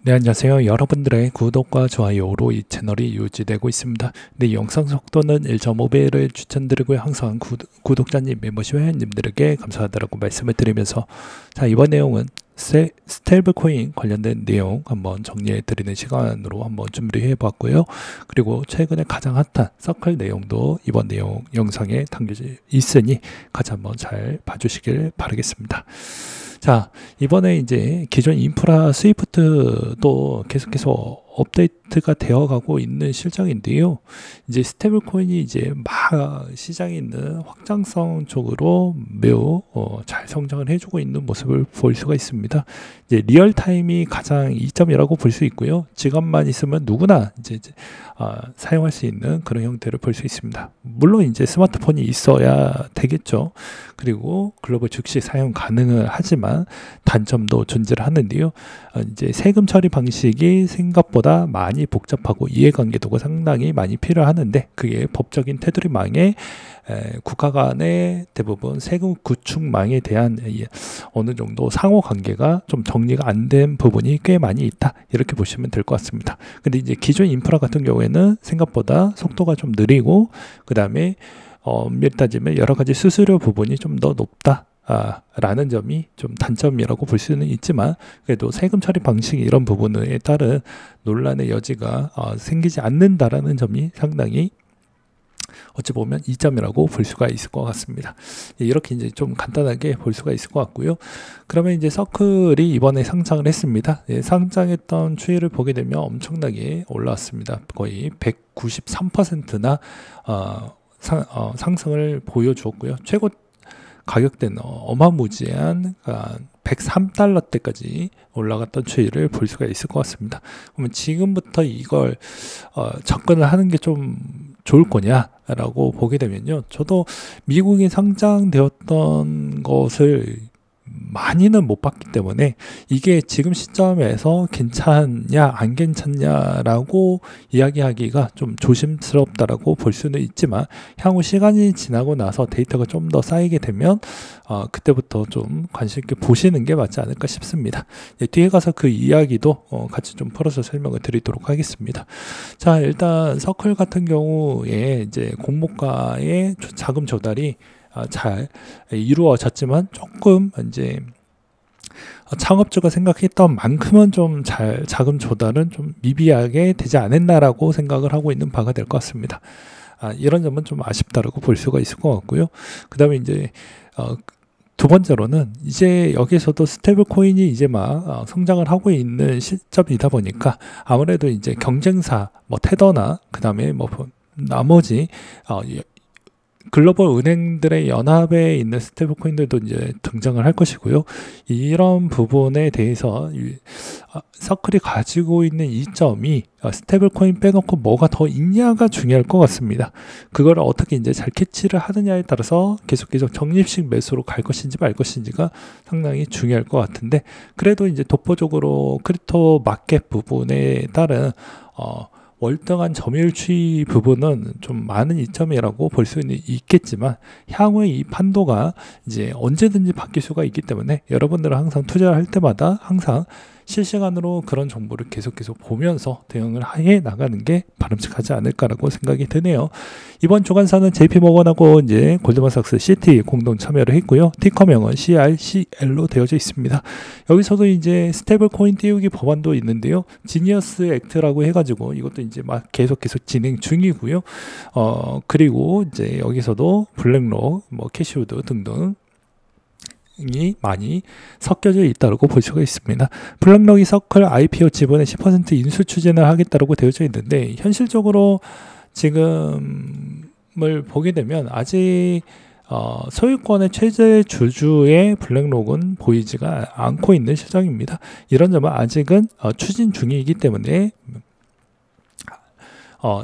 네, 안녕하세요. 여러분들의 구독과 좋아요로 이 채널이 유지되고 있습니다. 네, 영상 속도는 1.5배를 추천드리고요. 항상 구독자님, 멤버십 회원님들에게 감사하다고 말씀을 드리면서, 자, 이번 내용은 스테이블 코인 관련된 내용 한번 정리해 드리는 시간으로 한번 준비해 봤고요. 그리고 최근에 가장 핫한 서클 내용도 이번 내용 영상에 담겨져 있으니 같이 한번 잘 봐주시길 바라겠습니다. 자, 이번에 이제 기존 인프라 스위프트도 계속해서 업데이트가 되어 가고 있는 실정인데요. 이제 스테이블 코인이 이제 막 시장에 있는 확장성 쪽으로 매우 잘 성장을 해주고 있는 모습을 볼 수가 있습니다. 이제 리얼타임이 가장 이점이라고 볼 수 있고요. 지갑만 있으면 누구나 이제 사용할 수 있는 그런 형태를 볼 수 있습니다. 물론 이제 스마트폰이 있어야 되겠죠. 그리고 글로벌 즉시 사용 가능을 하지만 단점도 존재를 하는데요. 이제 세금 처리 방식이 생각보다 많이 복잡하고 이해관계도가 상당히 많이 필요하는데, 그게 법적인 테두리망에 국가 간의 대부분 세금 구축망에 대한 어느 정도 상호 관계가 좀 정리가 안 된 부분이 꽤 많이 있다, 이렇게 보시면 될 것 같습니다. 근데 이제 기존 인프라 같은 경우에는 생각보다 속도가 좀 느리고, 그 다음에 엄밀히 따지면 여러 가지 수수료 부분이 좀 더 높다 라는 점이 좀 단점이라고 볼 수는 있지만, 그래도 세금 처리 방식 이런 부분에 따른 논란의 여지가 생기지 않는다라는 점이 상당히 어찌 보면 이점이라고 볼 수가 있을 것 같습니다. 이렇게 이제 좀 간단하게 볼 수가 있을 것 같고요. 그러면 이제 서클이 이번에 상장을 했습니다. 상장했던 추이를 보게 되면 엄청나게 올라왔습니다. 거의 193%나 상승을 보여주었고요. 최고 가격대는 어마무지한 103달러대까지 올라갔던 추이를 볼 수가 있을 것 같습니다. 그러면 지금부터 이걸 접근을 하는 게 좀 좋을 거냐라고 보게 되면요, 저도 미국에 상장되었던 것을 많이는 못 봤기 때문에 이게 지금 시점에서 괜찮냐 안 괜찮냐라고 이야기하기가 좀 조심스럽다라고 볼 수는 있지만, 향후 시간이 지나고 나서 데이터가 좀 더 쌓이게 되면 그때부터 좀 관심 있게 보시는 게 맞지 않을까 싶습니다. 뒤에 가서 그 이야기도 같이 좀 풀어서 설명을 드리도록 하겠습니다. 자, 일단 서클 같은 경우에 이제 공모가의 자금 조달이 잘 이루어졌지만, 조금 이제 창업주가 생각했던 만큼은 좀 자금 조달은 좀 미비하게 되지 않았나라고 생각을 하고 있는 바가 될 것 같습니다. 이런 점은 좀 아쉽다라고 볼 수가 있을 것 같고요. 그 다음에 이제 두 번째로는 이제 여기서도 스테이블 코인이 이제 막 성장을 하고 있는 시점이다 보니까, 아무래도 이제 경쟁사 테더나 그 다음에 나머지 글로벌 은행들의 연합에 있는 스테이블 코인들도 이제 등장을 할 것이고요. 이런 부분에 대해서 서클이 가지고 있는 이점이 스테이블 코인 빼놓고 뭐가 더 있냐가 중요할 것 같습니다. 그걸 어떻게 이제 잘 캐치를 하느냐에 따라서 계속 적립식 매수로 갈 것인지 말 것인지가 상당히 중요할 것 같은데, 그래도 이제 독보적으로 크립토 마켓 부분에 따른 월등한 점유율 추이 부분은 좀 많은 이점이라고 볼 수는 있겠지만, 향후에 이 판도가 이제 언제든지 바뀔 수가 있기 때문에 여러분들은 항상 투자할 때마다 항상 실시간으로 그런 정보를 계속 보면서 대응을 해 나가는 게 바람직하지 않을까라고 생각이 드네요. 이번 주간사는 JP모건하고 이제 골드만삭스 시티 공동 참여를 했고요. 티커명은 CRCL로 되어져 있습니다. 여기서도 이제 스테이블 코인 띄우기 법안도 있는데요. 지니어스 액트라고 해가지고 이것도 이제 막 계속 진행 중이고요. 그리고 이제 여기서도 블랙록, 캐시우드 등등 이 많이 섞여져 있다고 볼 수가 있습니다. 블랙록이 서클 IPO 지분의 10% 인수 추진을 하겠다고 되어져 있는데, 현실적으로 지금을 보게 되면 아직 소유권의 최대 주주의 블랙록은 보이지가 않고 있는 실정입니다. 이런 점은 아직은 추진 중이기 때문에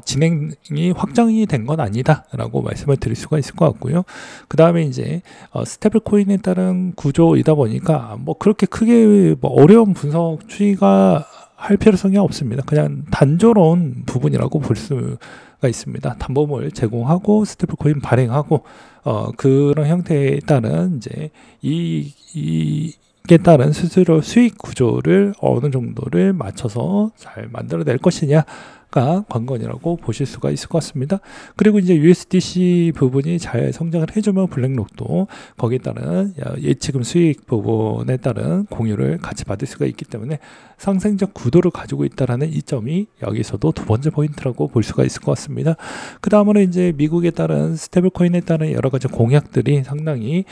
진행이 확정이 된 건 아니다라고 말씀을 드릴 수가 있을 것 같고요. 그 다음에 이제 스테이블 코인에 따른 구조이다 보니까 그렇게 크게 어려운 분석 추이가 할 필요성이 없습니다. 그냥 단조로운 부분이라고 볼 수가 있습니다. 담보물 제공하고 스테이블 코인 발행하고 그런 형태에 따른 이제 이 에 따른 수수료 수익 구조를 어느 정도를 맞춰서 잘 만들어낼 것이냐가 관건이라고 보실 수가 있을 것 같습니다. 그리고 이제 USDC 부분이 잘 성장을 해주면 블랙록도 거기에 따른 예치금 수익 부분에 따른 공유를 같이 받을 수가 있기 때문에 상생적 구도를 가지고 있다라는 이점이 여기서도 두 번째 포인트라고 볼 수가 있을 것 같습니다. 그 다음으로 이제 미국에 따른 스테이블 코인에 따른 여러 가지 공약들이 상당히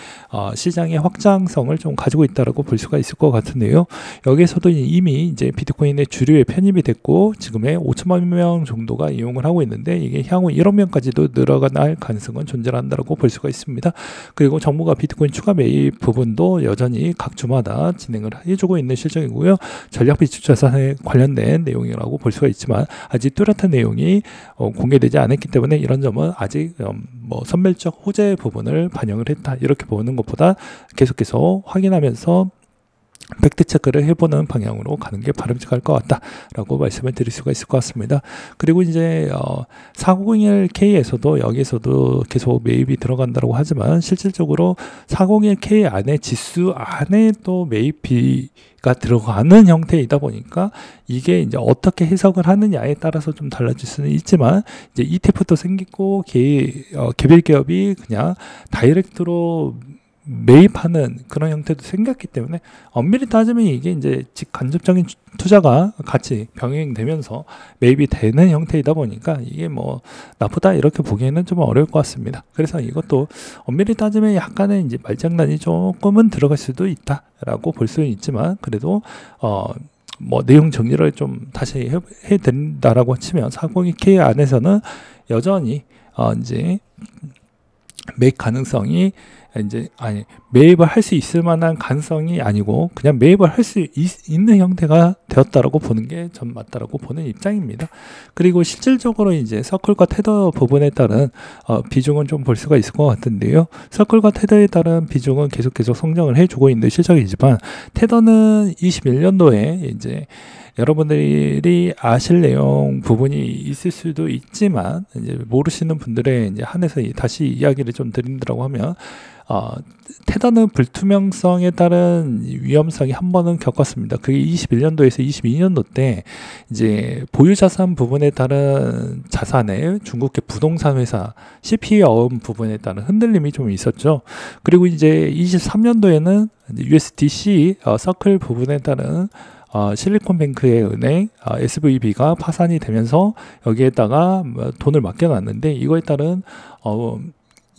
시장의 확장성을 좀 가지고 있다라고 볼 수가 있을 것 같은데요. 여기에서도 이미 이제 비트코인의 주류에 편입이 됐고 지금의 5천만 명 정도가 이용을 하고 있는데 이게 향후 1억 명까지도 늘어날 가능성은 존재한다라고 볼 수가 있습니다. 그리고 정부가 비트코인 추가 매입 부분도 여전히 각 주마다 진행을 해주고 있는 실정이고요. 전략 비축자산에 관련된 내용이라고 볼 수가 있지만 아직 뚜렷한 내용이 공개되지 않았기 때문에 이런 점은 아직 뭐 선별적 호재 부분을 반영을 했다 이렇게 보는 것보다 계속해서 확인하면서 팩트 체크를 해보는 방향으로 가는 게 바람직할 것 같다라고 말씀을 드릴 수가 있을 것 같습니다. 그리고 이제 401K에서도 여기서도 계속 매입이 들어간다고 하지만 실질적으로 401K 안에 지수 안에 또 매입비가 들어가는 형태이다 보니까 이게 이제 어떻게 해석을 하느냐에 따라서 좀 달라질 수는 있지만 이제 ETF도 생기고 개별 기업이 그냥 다이렉트로 매입하는 그런 형태도 생겼기 때문에 엄밀히 따지면 이게 이제 간접적인 투자가 같이 병행되면서 매입이 되는 형태이다 보니까 이게 뭐 나쁘다 이렇게 보기에는 좀 어려울 것 같습니다. 그래서 이것도 엄밀히 따지면 약간의 이제 말장난이 조금은 들어갈 수도 있다라고 볼 수는 있지만 그래도 뭐 내용 정리를 좀 다시 해야 된다라고 치면 402K 안에서는 여전히 이제 매입 가능성이 이제 매입을 할 수 있을 만한 가능성이 아니고 그냥 매입을 할 수 있는 형태가 되었다라고 보는 게 전 맞다라고 보는 입장입니다. 그리고 실질적으로 이제 서클과 테더 부분에 따른 비중은 좀 볼 수가 있을 것 같은데요. 서클과 테더에 따른 비중은 계속 성장을 해주고 있는 실적이지만 테더는 21년도에 이제 여러분들이 아실 내용 부분이 있을 수도 있지만 이제 모르시는 분들에 이제 한해서 다시 이야기를 좀 드린다고 하면 테더는 불투명성에 따른 위험성이 한 번은 겪었습니다. 그게 21년도에서 22년도 때 이제 보유자산 부분에 따른 자산에 중국계 부동산 회사 CPE 어음 부분에 따른 흔들림이 좀 있었죠. 그리고 이제 23년도에는 USDC 서클 부분에 따른 실리콘뱅크의 은행 SVB가 파산이 되면서 여기에다가 돈을 맡겨놨는데 이거에 따른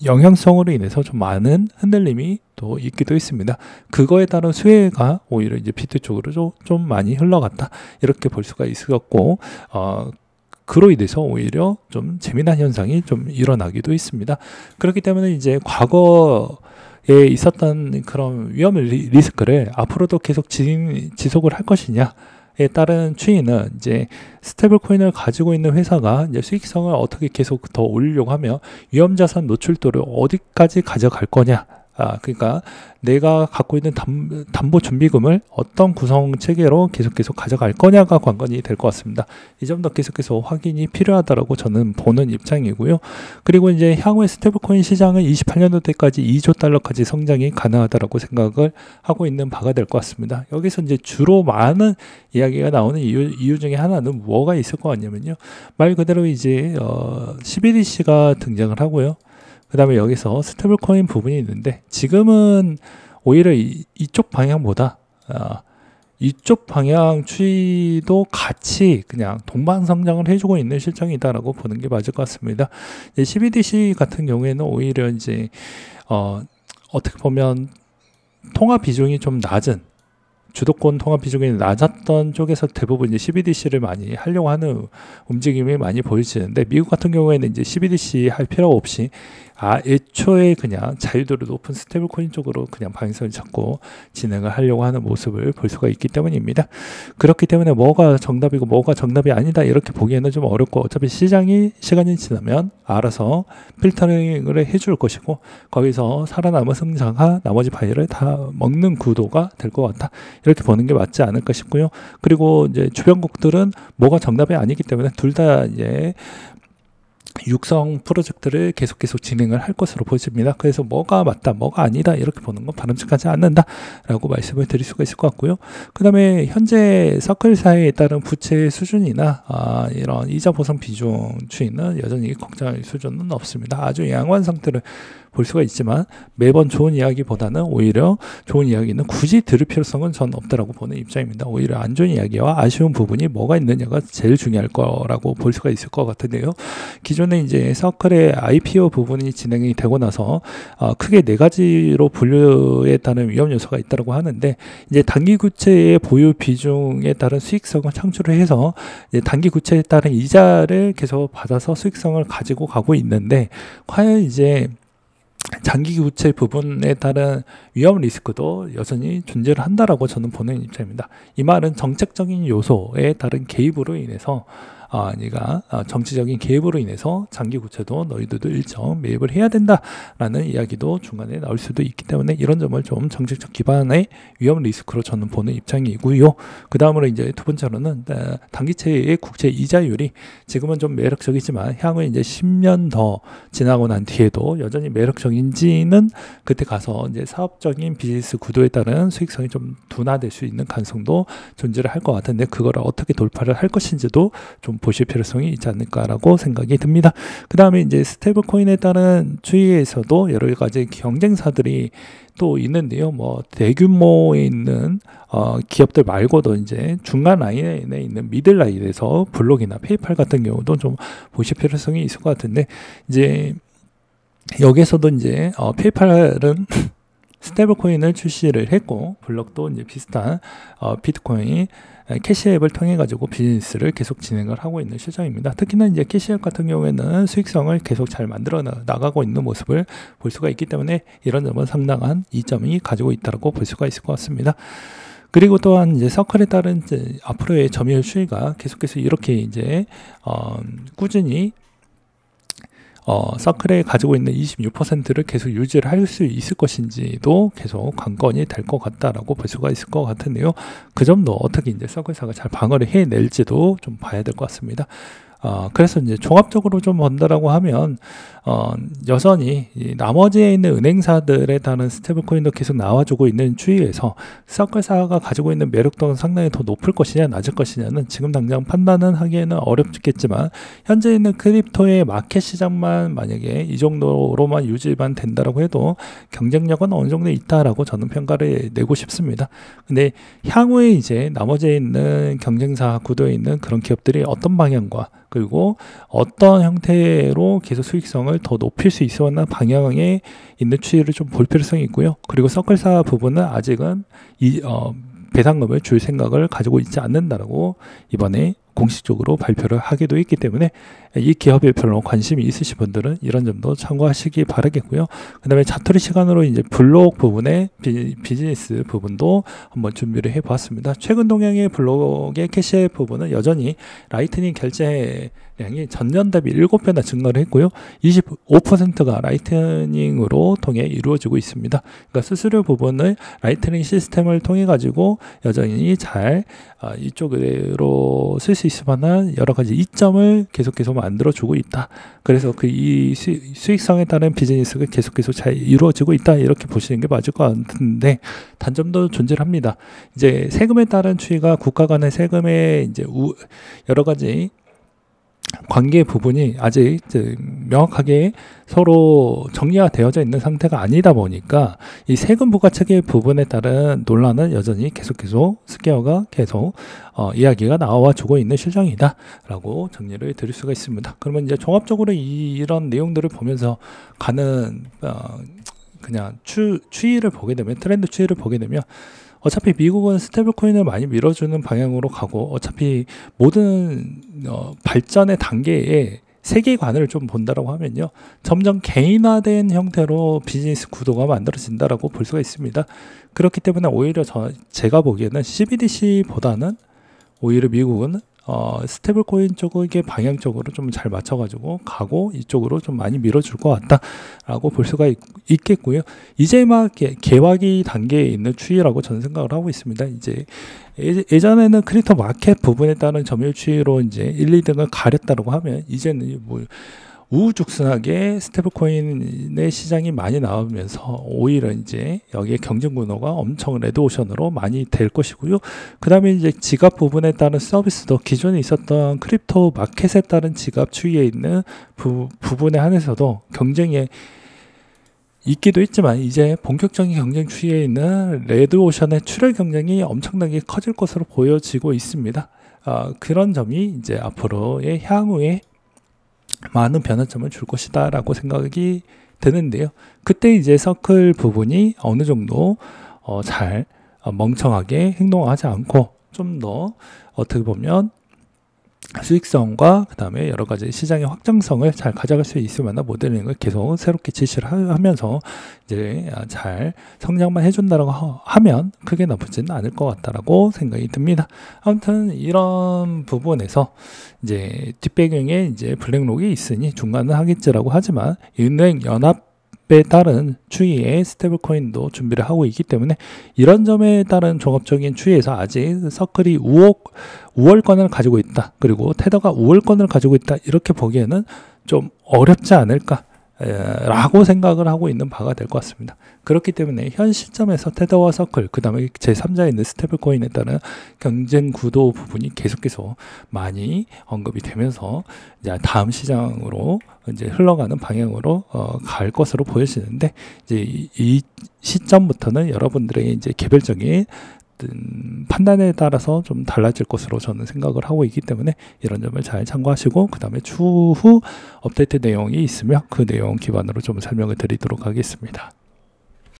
영향성으로 인해서 좀 많은 흔들림이 또 있기도 했습니다. 그거에 따른 수혜가 오히려 이제 비트 쪽으로 좀 많이 흘러갔다 이렇게 볼 수가 있었고 그로 인해서 오히려 좀 재미난 현상이 좀 일어나기도 했습니다. 그렇기 때문에 이제 과거에 있었던 그런 위험 리스크를 앞으로도 계속 지속을 할 것이냐에 따른 추이는 이제 스테이블 코인을 가지고 있는 회사가 이제 수익성을 어떻게 계속 더 올리려고 하며 위험자산 노출도를 어디까지 가져갈 거냐. 그러니까 내가 갖고 있는 담보 준비금을 어떤 구성 체계로 계속 가져갈 거냐가 관건이 될 것 같습니다. 이 점도 계속해서 확인이 필요하다라고 저는 보는 입장이고요. 그리고 이제 향후에 스테이블코인 시장은 28년도 때까지 2조 달러까지 성장이 가능하다라고 생각을 하고 있는 바가 될 것 같습니다. 여기서 이제 주로 많은 이야기가 나오는 이유 중에 하나는 뭐가 있을 것 같냐면요. 말 그대로 이제 CBDC가 등장을 하고요. 그 다음에 여기서 스테이블 코인 부분이 있는데 지금은 오히려 이쪽 방향보다 이쪽 방향 추이도 같이 그냥 동반 성장을 해주고 있는 실정이다라고 보는 게 맞을 것 같습니다. CBDC 같은 경우에는 오히려 이제 어떻게 보면 통화 비중이 좀 낮은 주도권 통화 비중이 낮았던 쪽에서 대부분 이제 CBDC를 많이 하려고 하는 움직임이 많이 보여지는데 미국 같은 경우에는 이제 CBDC 할 필요 없이 애초에 그냥 자유도를 높은 스테이블 코인 쪽으로 그냥 방향성을 잡고 진행을 하려고 하는 모습을 볼 수가 있기 때문입니다. 그렇기 때문에 뭐가 정답이고 뭐가 정답이 아니다 이렇게 보기에는 좀 어렵고 어차피 시장이 시간이 지나면 알아서 필터링을 해줄 것이고 거기서 살아남은 승자가 나머지 파일을 다 먹는 구도가 될 것 같다. 이렇게 보는 게 맞지 않을까 싶고요. 그리고 이제 주변국들은 뭐가 정답이 아니기 때문에 둘 다 이제 육성 프로젝트를 계속 진행을 할 것으로 보입니다. 그래서 뭐가 맞다, 뭐가 아니다 이렇게 보는 건 바람직하지 않는다라고 말씀을 드릴 수가 있을 것 같고요. 그 다음에 현재 서클사에 따른 부채 수준이나 이런 이자 보상 비중 추이는 여전히 걱정할 수준은 없습니다. 아주 양호한 상태를 볼 수가 있지만 매번 좋은 이야기보다는 오히려 좋은 이야기는 굳이 들을 필요성은 전 없다라고 보는 입장입니다. 오히려 안 좋은 이야기와 아쉬운 부분이 뭐가 있느냐가 제일 중요할 거라고 볼 수가 있을 것 같은데요. 기존에 이제 서클의 IPO 부분이 진행이 되고 나서 크게 네 가지로 분류에 따른 위험 요소가 있다고 하는데, 이제 단기 구체의 보유 비중에 따른 수익성을 창출을 해서 이제 단기 구체에 따른 이자를 계속 받아서 수익성을 가지고 가고 있는데, 과연 이제 장기 구체 부분에 따른 위험 리스크도 여전히 존재를 한다라고 저는 보는 입장입니다. 이 말은 정책적인 요소에 따른 개입으로 인해서 네가 정치적인 개입으로 인해서 장기 구체도 너희들도 일정 매입을 해야 된다라는 이야기도 중간에 나올 수도 있기 때문에 이런 점을 좀 정책적 기반의 위험 리스크로 저는 보는 입장이고요. 그 다음으로 이제 두 번째로는 단기채의 국채 이자율이 지금은 좀 매력적이지만 향후 이제 10년 더 지나고 난 뒤에도 여전히 매력적인지는 그때 가서 이제 사업적인 비즈니스 구도에 따른 수익성이 좀 둔화될 수 있는 가능성도 존재를 할 것 같은데, 그거를 어떻게 돌파를 할 것인지도 좀 보실 필요성이 있지 않을까라고 생각이 듭니다. 그 다음에 이제 스테이블 코인에 따른 추이에서도 여러 가지 경쟁사들이 또 있는데요. 뭐 대규모에 있는 기업들 말고도 이제 중간 라인에 있는 미들 라인에서 블록이나 페이팔 같은 경우도 좀 보실 필요성이 있을 것 같은데, 이제 여기에서도 이제 페이팔은 스테이블 코인을 출시를 했고, 블록도 이제 비슷한 비트코인 캐시앱을 통해 가지고 비즈니스를 계속 진행을 하고 있는 실정입니다. 특히나 이제 캐시앱 같은 경우에는 수익성을 계속 잘 만들어 나가고 있는 모습을 볼 수가 있기 때문에 이런 점은 상당한 이점이 가지고 있다고 볼 수가 있을 것 같습니다. 그리고 또한 이제 서클에 따른 이제 앞으로의 점유율 추이가 계속해서 이렇게 이제 꾸준히 서클에 가지고 있는 26%를 계속 유지를 할 수 있을 것인지도 계속 관건이 될 것 같다라고 볼 수가 있을 것 같은데요. 그 점도 어떻게 이제 서클사가 잘 방어를 해낼지도 좀 봐야 될 것 같습니다. 그래서 이제 종합적으로 좀 본다라고 하면 여전히 이 나머지에 있는 은행사들에 따른 스테이블코인도 계속 나와주고 있는 추이에서 서클사가 가지고 있는 매력도는 상당히 더 높을 것이냐 낮을 것이냐는 지금 당장 판단은 하기에는 어렵겠지만, 현재 있는 크립토의 마켓 시장만 만약에 이 정도로만 유지만 된다라고 해도 경쟁력은 어느 정도 있다라고 저는 평가를 내고 싶습니다. 근데 향후에 이제 나머지에 있는 경쟁사 구도에 있는 그런 기업들이 어떤 방향과 그리고 어떤 형태로 계속 수익성을 더 높일 수 있어왔나 방향에 있는 추이를 좀 볼 필요성이 있고요. 그리고 서클사 부분은 아직은 배당금을 줄 생각을 가지고 있지 않는다라고 이번에 공식적으로 발표를 하기도 했기 때문에 이 기업에 별로 관심이 있으신 분들은 이런 점도 참고하시기 바라겠고요. 그 다음에 자투리 시간으로 이제 블록 부분의 비즈니스 부분도 한번 준비를 해 보았습니다. 최근 동향의 블록의 캐시 부분은 여전히 라이트닝 결제량이 전년 대비 7배나 증가를 했고요. 25%가 라이트닝으로 통해 이루어지고 있습니다. 그러니까 수수료 부분을 라이트닝 시스템을 통해 가지고 여전히 잘 이쪽으로 쓸 수 있을 만한 여러 가지 이점을 계속해서 만들어주고 있다. 그래서 이 수익성에 따른 비즈니스가 계속해서 잘 이루어지고 있다. 이렇게 보시는 게 맞을 것 같은데, 단점도 존재를 합니다. 이제 세금에 따른 추이가 국가 간의 세금의 이제 여러 가지 관계 부분이 아직 명확하게 서로 정리가 되어져 있는 상태가 아니다 보니까 이 세금 부과체계 부분에 따른 논란은 여전히 계속 스퀘어가 계속 이야기가 나와주고 있는 실정이다 라고 정리를 드릴 수가 있습니다. 그러면 이제 종합적으로 이런 내용들을 보면서 가는 그냥 추이를 보게 되면, 트렌드 추이를 보게 되면, 어차피 미국은 스테이블 코인을 많이 밀어주는 방향으로 가고, 어차피 모든 발전의 단계에 세계관을 좀 본다라고 하면요, 점점 개인화된 형태로 비즈니스 구도가 만들어진다라고 볼 수가 있습니다. 그렇기 때문에 오히려 제가 보기에는 CBDC보다는 오히려 미국은 스테이블 코인 쪽의 방향적으로 좀 잘 맞춰가지고 가고 이쪽으로 좀 많이 밀어줄 것 같다라고 볼 수가 있겠고요. 이제 막 개화기 단계에 있는 추이라고 저는 생각을 하고 있습니다. 이제 예전에는 크립토 마켓 부분에 따른 점유율 추이로 이제 1, 2등을 가렸다고 하면, 이제는 뭐 우후죽순하게 스테이블코인의 시장이 많이 나오면서 오히려 이제 여기에 경쟁 구도가 엄청 레드오션으로 많이 될 것이고요. 그 다음에 이제 지갑 부분에 따른 서비스도 기존에 있었던 크립토 마켓에 따른 지갑 추이에 있는 부분에 한해서도 경쟁에 있기도 있지만 이제 본격적인 경쟁 추이에 있는 레드오션의 출혈 경쟁이 엄청나게 커질 것으로 보여지고 있습니다. 그런 점이 이제 앞으로의 향후에 많은 변화점을 줄 것이다 라고 생각이 드는데요. 그때 이제 서클 부분이 어느 정도 잘 멍청하게 행동하지 않고 좀 더 어떻게 보면 수익성과 그 다음에 여러 가지 시장의 확장성을 잘 가져갈 수 있을 만한 모델링을 계속 새롭게実施를 하면서 이제 잘 성장만 해준다라고 하면 크게 나쁘지는 않을 것 같다라고 생각이 듭니다. 아무튼 이런 부분에서 이제 뒷배경에 이제 블랙록이 있으니 중간은 하겠지라고 하지만 은행 연합에 따른 추이의 스테이블코인도 준비를 하고 있기 때문에 이런 점에 따른 종합적인 추이에서 아직 서클이 우월권을 가지고 있다. 그리고 테더가 우월권을 가지고 있다. 이렇게 보기에는 좀 어렵지 않을까 라고 생각을 하고 있는 바가 될 것 같습니다. 그렇기 때문에 현 시점에서 테더와 서클, 그 다음에 제3자에 있는 스테이블코인에 따른 경쟁 구도 부분이 계속 많이 언급이 되면서 이제 다음 시장으로 이제 흘러가는 방향으로 갈 것으로 보여지는데, 이제 이 시점부터는 여러분들의 이제 개별적인 판단에 따라서 좀 달라질 것으로 저는 생각을 하고 있기 때문에 이런 점을 잘 참고하시고, 그 다음에 추후 업데이트 내용이 있으면 그 내용 기반으로 좀 설명을 드리도록 하겠습니다.